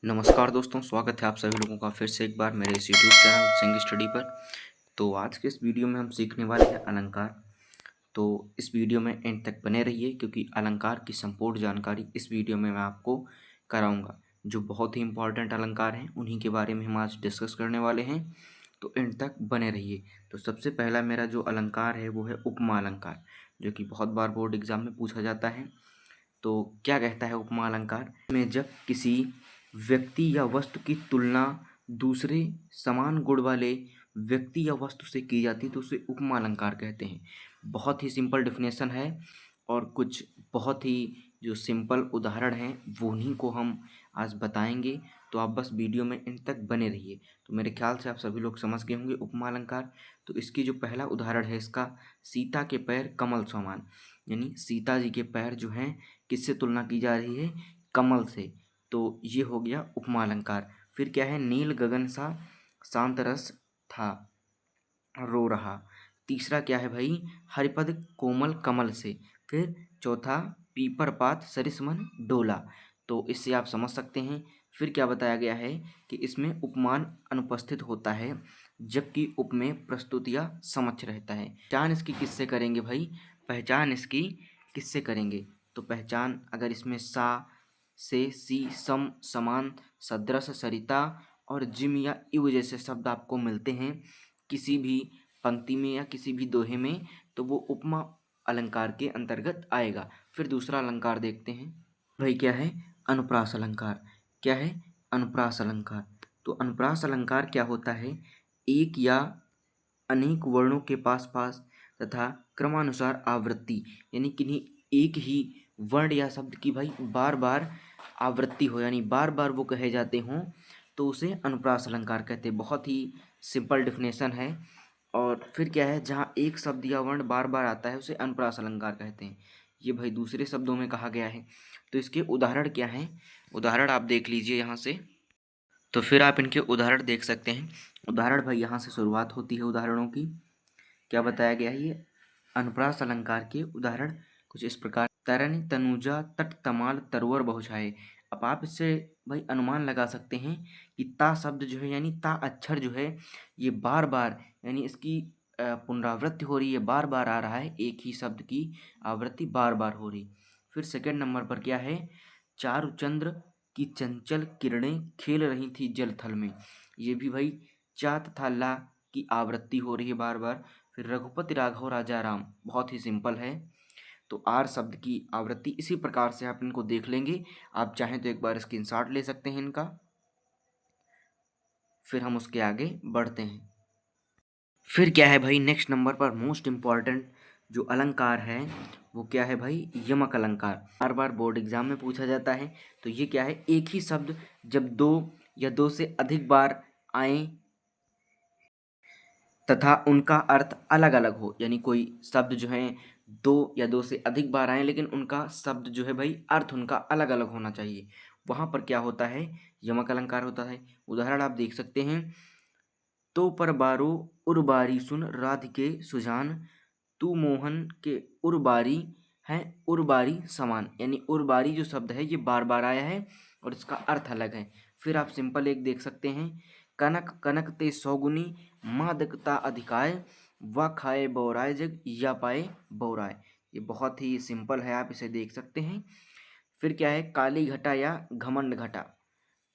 नमस्कार दोस्तों, स्वागत है आप सभी लोगों का फिर से एक बार मेरे इस यूट्यूब चैनल सिंग स्टडी पर। तो आज के इस वीडियो में हम सीखने वाले हैं अलंकार। तो इस वीडियो में एंड तक बने रहिए क्योंकि अलंकार की संपूर्ण जानकारी इस वीडियो में मैं आपको कराऊंगा। जो बहुत ही इंपॉर्टेंट अलंकार हैं उन्हीं के बारे में हम आज डिस्कस करने वाले हैं, तो एंड तक बने रहिए। तो सबसे पहला मेरा जो अलंकार है वो है उपमा अलंकार, जो कि बहुत बार बोर्ड एग्जाम में पूछा जाता है। तो क्या कहता है उपमा अलंकार में, जब किसी व्यक्ति या वस्तु की तुलना दूसरे समान गुण वाले व्यक्ति या वस्तु से की जाती है तो उसे उपमा अलंकार कहते हैं। बहुत ही सिंपल डेफिनेशन है और कुछ बहुत ही जो सिंपल उदाहरण हैं वो उन्हीं को हम आज बताएंगे। तो आप बस वीडियो में इन तक बने रहिए। तो मेरे ख्याल से आप सभी लोग समझ गए होंगे उपमा अलंकार। तो इसकी जो पहला उदाहरण है इसका, सीता के पैर कमल समान, यानी सीता जी के पैर जो हैं किससे तुलना की जा रही है, कमल से। तो ये हो गया उपमा अलंकार। फिर क्या है, नील गगन सा शांत रस था रो रहा। तीसरा क्या है भाई, हरिपद कोमल कमल से। फिर चौथा, पीपर पात सरिस मन डोला। तो इससे आप समझ सकते हैं। फिर क्या बताया गया है कि इसमें उपमान अनुपस्थित होता है जबकि उपमेय प्रस्तुतियाँ समक्ष रहता है। पहचान इसकी किससे करेंगे भाई, पहचान इसकी किससे करेंगे। तो पहचान अगर इसमें सा से, सी, सम, समान, सदृश, सरिता और जिम या इव जैसे शब्द आपको मिलते हैं किसी भी पंक्ति में या किसी भी दोहे में, तो वो उपमा अलंकार के अंतर्गत आएगा। फिर दूसरा अलंकार देखते हैं भाई, क्या है, अनुप्रास अलंकार। क्या है, अनुप्रास अलंकार। तो अनुप्रास अलंकार क्या होता है, एक या अनेक वर्णों के पास पास तथा क्रमानुसार आवृत्ति, यानी किन्हीं एक ही वर्ण या शब्द की भाई बार बार आवृत्ति हो, यानी बार बार वो कहे जाते हों, तो उसे अनुप्रास अलंकार कहते हैं। बहुत ही सिंपल डेफिनेशन है। और फिर क्या है, जहाँ एक शब्द या वर्ण बार बार आता है उसे अनुप्रास अलंकार कहते हैं। ये भाई दूसरे शब्दों में कहा गया है। तो इसके उदाहरण क्या हैं, उदाहरण आप देख लीजिए यहाँ से। तो फिर आप इनके उदाहरण देख सकते हैं। उदाहरण भाई यहाँ से शुरुआत होती है उदाहरणों की। क्या बताया गया है, ये अनुप्रास अलंकार के उदाहरण कुछ इस प्रकार, तरन तनुजा तट तमाल तरवर बहुछाए। अब आप इससे भाई अनुमान लगा सकते हैं कि ता शब्द जो है, यानी ता अक्षर जो है, ये बार बार, यानी इसकी पुनरावृत्ति हो रही है, बार बार आ रहा है, एक ही शब्द की आवृत्ति बार बार हो रही। फिर सेकंड नंबर पर क्या है, चारुचंद्र की चंचल किरणें खेल रही थी जल थल में। ये भी भाई चा तथा ला की आवृत्ति हो रही है बार बार। फिर रघुपति राघव राजा राम, बहुत ही सिंपल है। तो आर शब्द की आवृत्ति इसी प्रकार से आप इनको देख लेंगे। आप चाहें तो एक बार स्क्रीनशॉट ले सकते हैं इनका। फिर हम उसके आगे बढ़ते हैं। फिर क्या है भाई, नेक्स्ट नंबर पर मोस्ट इम्पॉर्टेंट जो अलंकार है वो क्या है भाई, यमक अलंकार। बार बार बोर्ड एग्जाम में पूछा जाता है। तो ये क्या है, एक ही शब्द जब दो या दो से अधिक बार आए तथा उनका अर्थ अलग अलग हो, यानी कोई शब्द जो है दो या दो से अधिक बार आए लेकिन उनका शब्द जो है भाई अर्थ उनका अलग अलग होना चाहिए, वहां पर क्या होता है, यमक अलंकार होता है। उदाहरण आप देख सकते हैं, तो पर बारो उर्बारी सुन राधिके सुजान, तू मोहन के उर्बारी है उर्बारी समान, यानी उर्बारी जो शब्द है ये बार बार आया है और इसका अर्थ अलग है। फिर आप सिंपल एक देख सकते हैं, कनक कनक ते सौगुनी मादकता अधिकाय, व खाए बौराय जग या पाए बौराय। ये बहुत ही सिंपल है, आप इसे देख सकते हैं। फिर क्या है, काली घटा या घमंड घटा।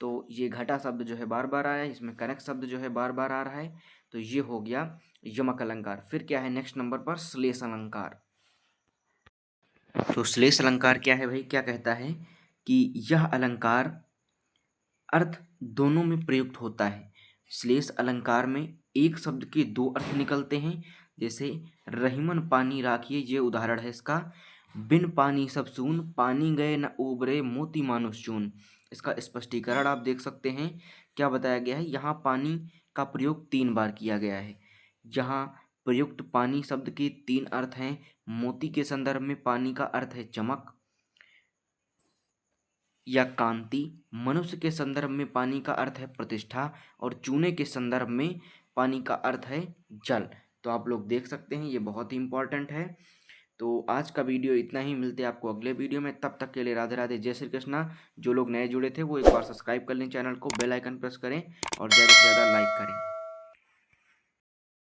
तो ये घटा शब्द जो है बार बार आया है, इसमें कनक शब्द जो है बार बार आ रहा है। तो ये हो गया यमक अलंकार। फिर क्या है नेक्स्ट नंबर पर, श्लेष अलंकार। तो श्लेष अलंकार क्या है भाई, क्या कहता है कि यह अलंकार अर्थ दोनों में प्रयुक्त होता है। श्लेष अलंकार में एक शब्द के दो अर्थ निकलते हैं। जैसे रहीमन पानी राखिए, ये उदाहरण है इसका। बिन पानी सब सून, पानी गए न उबरे मोती मानुष चून। इसका स्पष्टीकरण आप देख सकते हैं। क्या बताया गया है, यहाँ पानी का प्रयोग 3 बार किया गया है। यहाँ प्रयुक्त पानी शब्द के 3 अर्थ हैं। मोती के संदर्भ में पानी का अर्थ है चमक या कांति, मनुष्य के संदर्भ में पानी का अर्थ है प्रतिष्ठा, और चूने के संदर्भ में पानी का अर्थ है जल। तो आप लोग देख सकते हैं ये बहुत ही इंपॉर्टेंट है। तो आज का वीडियो इतना ही, मिलते हैं आपको अगले वीडियो में। तब तक के लिए राधे राधे, जय श्री कृष्णा। जो लोग नए जुड़े थे वो एक बार सब्सक्राइब कर लें चैनल को, बेल आइकन प्रेस करें और ज़्यादा से ज़्यादा लाइक करें।